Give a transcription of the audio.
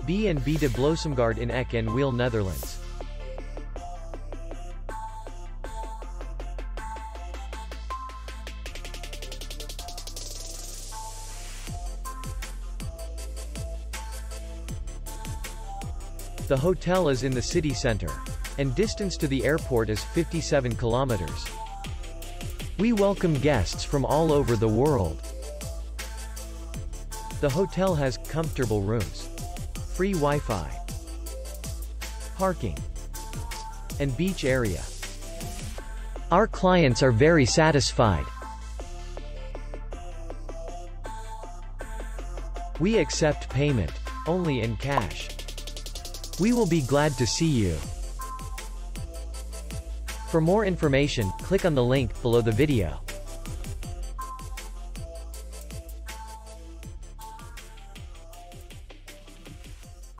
B&B De Bloesemgaard in Eck en Wiel, Netherlands. The hotel is in the city center, and distance to the airport is 57 kilometers. We welcome guests from all over the world. The hotel has comfortable rooms, free Wi-Fi, parking, and beach area. Our clients are very satisfied. We accept payment only in cash. We will be glad to see you. For more information, click on the link below the video.